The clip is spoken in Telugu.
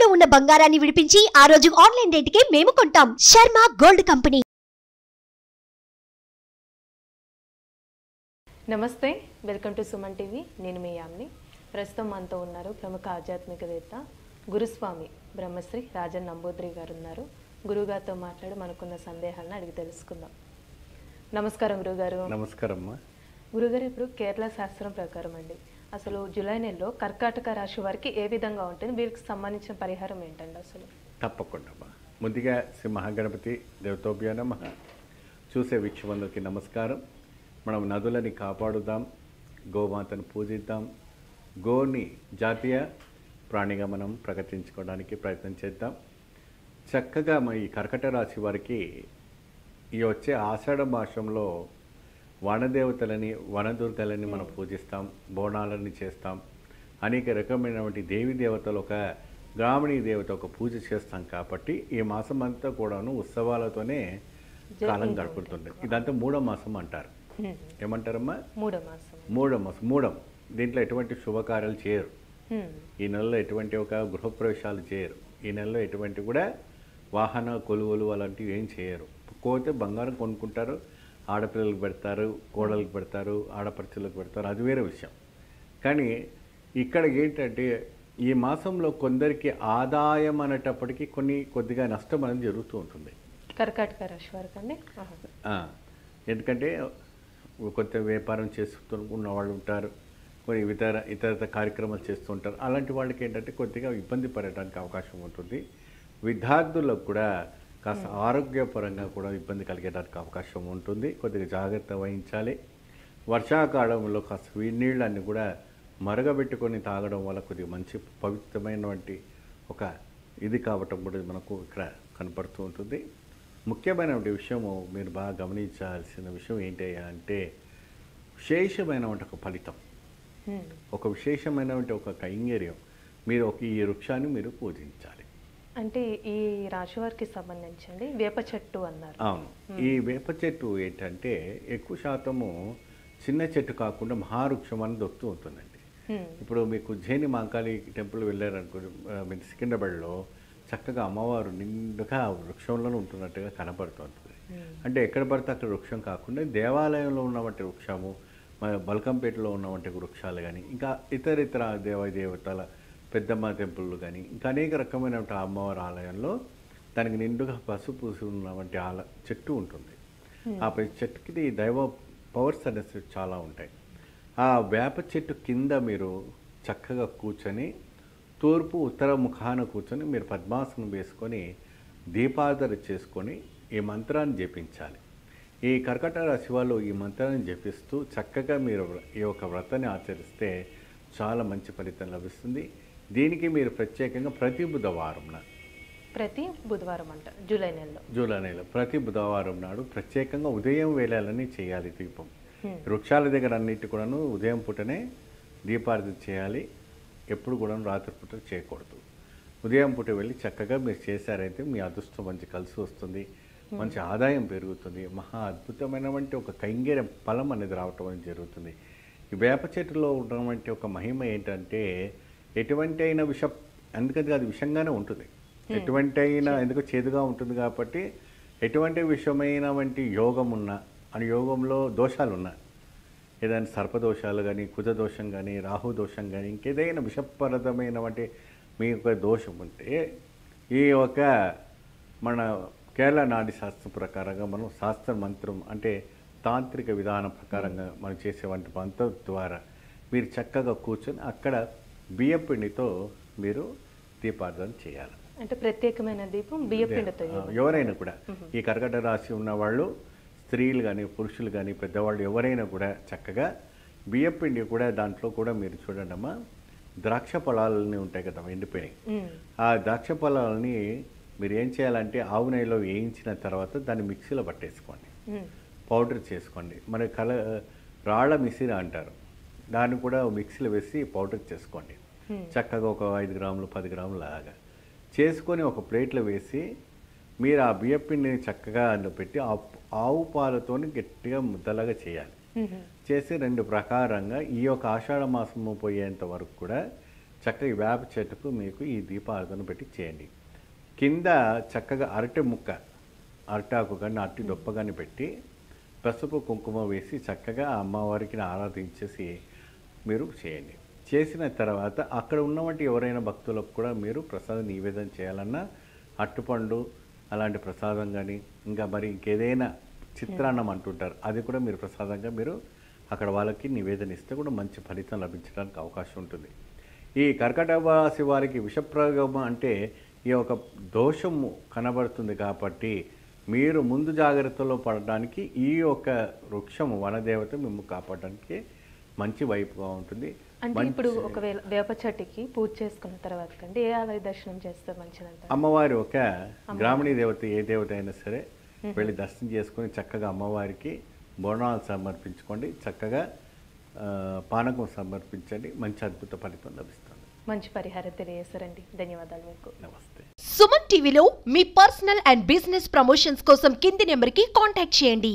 తాకట్టులో ఉన్న బంగారాన్ని విడిపించి ఆ రోజు ఆన్లైన్ రేటుకే మేము కొంటాం. Sharma gold company. నమస్తే, వెల్కమ్ టు సుమన్ టీవీ. నేను మీ యామ్ని. ప్రస్తుతం మనతో ఉన్నారు ప్రముఖ ఆధ్యాత్మికవేత్త గురుస్వామి బ్రహ్మశ్రీ రాజన్ నంబూద్రి గారు ఉన్నారు. గురుగారితో మాట్లాడి మనకున్న సందేహాలను అడిగి తెలుసుకుందాం. నమస్కారం గురుగారు. నమస్కారం అమ్మా. గురుగారు, ఇప్పుడు కేరళ శాస్త్రం ప్రకారం అండి, అసలు జూలై నెలలో కర్కాటక రాశి వారికి ఏ విధంగా ఉంటుంది, వీరికి సంబంధించిన పరిహారం ఏంటండి అసలు? తప్పకుండా అమ్మా. ముందుగా శ్రీ మహాగణపతి దేవతోభ్యో నమః. చూసే వీక్షకులందరికీ నమస్కారం. మనం నదులని కాపాడుదాం, గోమాతను పూజిద్దాం, గోని జాతీయ ప్రాణిగా మనం ప్రకటించుకోవడానికి ప్రయత్నం చేద్దాం. చక్కగా ఈ కర్కట రాశి వారికి ఈ వచ్చే ఆషాఢ మాసంలో వనదేవతలని వనదుర్గలని మనం పూజిస్తాం, బోనాలని చేస్తాం, అనేక రకమైనటువంటి దేవి దేవతలు, ఒక గ్రామణీ దేవత ఒక పూజ చేస్తాం. కాబట్టి ఈ మాసం అంతా కూడాను ఉత్సవాలతోనే కాలం గడుపుతుంది. ఇదంతా మూడో మాసం అంటారు. ఏమంటారమ్మా? మూడో మాసం. దీంట్లో ఎటువంటి శుభకార్యాలు చేయరు. ఈ నెలలో ఎటువంటి ఒక గృహప్రవేశాలు చేయరు. ఈ నెలలో ఎటువంటి కూడా వాహన కొలువులు అలాంటివి ఏం చేయరు. పోతే బంగారం కొనుక్కుంటారు, ఆడపిల్లలకు పెడతారు, కోడలకు పెడతారు, ఆడపడుచులకు పెడతారు, అది వేరే విషయం. కానీ ఇక్కడ ఏంటంటే ఈ మాసంలో కొందరికి ఆదాయం అనేటప్పటికీ కొద్దిగా నష్టం అనేది జరుగుతూ ఉంటుంది కర్కాటక రాశి వారికి అండి. ఎందుకంటే కొత్త వ్యాపారం చేస్తున్న వాళ్ళు ఉంటారు, కొన్ని ఇతర కార్యక్రమాలు చేస్తూ ఉంటారు. అలాంటి వాళ్ళకి ఏంటంటే కొద్దిగా ఇబ్బంది పడడానికి అవకాశం ఉంటుంది. విద్యార్థులకు కూడా కాస్త ఆరోగ్యపరంగా కూడా ఇబ్బంది కలిగేదానికి అవకాశం ఉంటుంది. కొద్దిగా జాగ్రత్త వహించాలి. వర్షాకాలంలో కాస్త నీళ్ళన్నీ కూడా మరగబెట్టుకొని తాగడం వల్ల కొద్దిగా మంచి పవిత్రమైనటువంటి ఒక ఇది కావటం కూడా మనకు ఇక్కడ కనపడుతూ ఉంటుంది. ముఖ్యమైనటువంటి విషయము మీరు బాగా గమనించాల్సిన విషయం ఏంటి అంటే విశేషమైనటువంటి ఒక ఫలితం, ఒక విశేషమైనటువంటి ఒక కైంగర్యం. మీరు ఈ వృక్షాన్ని మీరు పూజించాలి. అంటే ఈ రాశి వారికి సంబంధించండి వేప చెట్టు అన్నారు. అవును, ఈ వేప చెట్టు ఏంటంటే ఎక్కువ శాతము చిన్న చెట్టు కాకుండా మహావృక్షం అని దొరుకుతూ ఉంటుందండి. ఇప్పుడు మీకు జైని మాంకాళి టెంపుల్ వెళ్ళారనుకో, మీరు సికింద్రాబాద్లో చక్కగా అమ్మవారు నిండుగా వృక్షంలోనే ఉంటున్నట్టుగా కనపడుతుంటుంది. అంటే ఎక్కడ పడితే అక్కడ వృక్షం కాకుండా దేవాలయంలో ఉన్నటువంటి వృక్షము, బల్కంపేటలో ఉన్నటువంటి వృక్షాలు కానీ, ఇంకా ఇతర దేవతల పెద్దమ్మ టెంపుల్ కానీ, ఇంకా అనేక రకమైన అమ్మవారి ఆలయంలో దానికి నిండుగా పసుపు ఉన్నటువంటి చెట్టు ఉంటుంది. ఆ చెట్టుకి దైవ పవర్స్ అనేవి చాలా ఉంటాయి. ఆ వేప చెట్టు కింద మీరు చక్కగా కూర్చొని తూర్పు ఉత్తర ముఖాన కూర్చొని మీరు పద్మాసనం వేసుకొని దీపారాధన చేసుకొని ఈ మంత్రాన్ని జపించాలి. ఈ కర్కట రాశి వాళ్ళు ఈ మంత్రాన్ని జపిస్తూ చక్కగా మీరు ఈ యొక్క వ్రతాన్ని ఆచరిస్తే చాలా మంచి ఫలితం లభిస్తుంది. దీనికి మీరు ప్రత్యేకంగా ప్రతి బుధవారం అంట జూలై నెలలో ప్రతి బుధవారం నాడు ప్రత్యేకంగా ఉదయం వేళలని చేయాలి దీపం. వృక్షాల దగ్గర అన్నిటి కూడాను ఉదయం పూటనే దీపారాధన చేయాలి. ఎప్పుడు కూడా రాత్రిపూట చేయకూడదు. ఉదయం పూట వెళ్ళి చక్కగా మీరు చేశారైతే మీ అదృష్టం మంచి కలిసి వస్తుంది, మంచి ఆదాయం పెరుగుతుంది, మహా అద్భుతమైనటువంటి ఒక కైంగర్యం ఫలం అనేది రావటం అనేది జరుగుతుంది. ఈ వేప చెట్టులో ఉన్నటువంటి ఒక మహిమ ఏంటంటే ఎటువంటి అయిన అందుకని అది విషంగానే ఉంటుంది. ఎటువంటి అయినా ఎందుకు చేదుగా ఉంటుంది కాబట్టి ఎటువంటి విషమైన వంటి యోగం ఉన్నా, అని యోగంలో దోషాలు ఉన్నా, ఏదైనా సర్పదోషాలు కానీ, కుజదోషం కానీ, రాహుదోషం కానీ, ఇంకేదైనా విషపరదమైన వంటి మీ యొక్క దోషం ఉంటే ఈ యొక్క మన కేరళ నాడి శాస్త్రం ప్రకారంగా మనం శాస్త్ర మంత్రం అంటే తాంత్రిక విధానం ప్రకారంగా మనం చేసేవంటి మంత్రం ద్వారా మీరు చక్కగా కూర్చొని అక్కడ బియ్యం పిండితో మీరు దీపారాధన చేయాలి. అంటే ప్రత్యేకమైన దీపం బియ్యం పిండితో. ఎవరైనా కూడా ఈ కర్కట రాశి ఉన్నవాళ్ళు, స్త్రీలు కానీ పురుషులు కానీ పెద్దవాళ్ళు ఎవరైనా కూడా చక్కగా బియ్యం పిండి కూడా దాంట్లో కూడా మీరు చూడండి అమ్మా, ద్రాక్ష పొలాలని ఉంటాయి కదా ఎండిపోయినాయి, ఆ ద్రాక్ష పొలాలని మీరు ఏం చేయాలంటే ఆవు నెయ్యిలో వేయించిన తర్వాత దాన్ని మిక్సీలో పట్టేసుకోండి, పౌడర్ చేసుకోండి. మరి రాళ్ళ మిసిర అంటారు, దాన్ని కూడా మిక్సీలో వేసి పౌడర్ చేసుకోండి. చక్కగా ఒక 5 గ్రాములు 10 గ్రాములు లాగా చేసుకొని ఒక ప్లేట్లో వేసి మీరు ఆ బియ్యం పిండిని చక్కగా అందులో పెట్టి ఆవు పాలతో గట్టిగా ముద్దలాగా చేయాలి. చేసి 2 ప్రకారంగా ఈ యొక్క ఆషాఢ మాసము పోయేంత వరకు కూడా చక్కగా ఈ వేప చెట్టుకు మీకు ఈ దీపారాధన పెట్టి చేయండి. కింద చక్కగా అరటి ముక్క, అరటాకు కానీ అరటి దొప్ప కానీ పెట్టి పసుపు కుంకుమ వేసి చక్కగా ఆ అమ్మవారికి ఆరాధించేసి మీరు చేయండి. చేసిన తర్వాత అక్కడ ఉన్నటువంటి ఎవరైనా భక్తులకు కూడా మీరు ప్రసాదం నివేదన చేయాలన్నా అట్టుపండు అలాంటి ప్రసాదం కానీ ఇంకా మరి ఇంకేదైనా చిత్రాన్నం అంటుంటారు, అది కూడా మీరు ప్రసాదంగా మీరు అక్కడ వాళ్ళకి నివేదన ఇస్తే కూడా మంచి ఫలితం లభించడానికి అవకాశం ఉంటుంది. ఈ కర్కాటక రాశి వారికి విషప్రయోగం అంటే ఈ యొక్క దోషము కనబడుతుంది కాబట్టి మీరు ముందు జాగ్రత్తలో పడడానికి ఈ యొక్క వృక్షము వనదేవత మిమ్మల్ని కాపాడడానికి మంచి వైపుగా ఉంటుంది. అంటే ఇప్పుడు ఒకవేళ వేప చెట్టుకి పూజ చేసుకున్న తర్వాత కంటే ఏ ఆలయ దర్శనం చేస్తే మంచిదంట? అమ్మవారి ఒక గ్రామీణ దేవత ఏ దేవత అయినా సరే వెళ్ళి దర్శనం చేసుకొని చక్కగా అమ్మవారికి బోనాలు సమర్పించుకోండి, చక్కగా పానకం సమర్పించండి, మంచి అద్భుత ఫలితం లభిస్తుంది. మంచి పరిహారం తెలియజేస్తారండి, ధన్యవాదాలు మీకు. నమస్తే. సుమన్ టీవీలో మీ పర్సనల్ అండ్ బిజినెస్ ప్రమోషన్స్ కోసం కింది నెంబర్కి కాంటాక్ట్ చేయండి.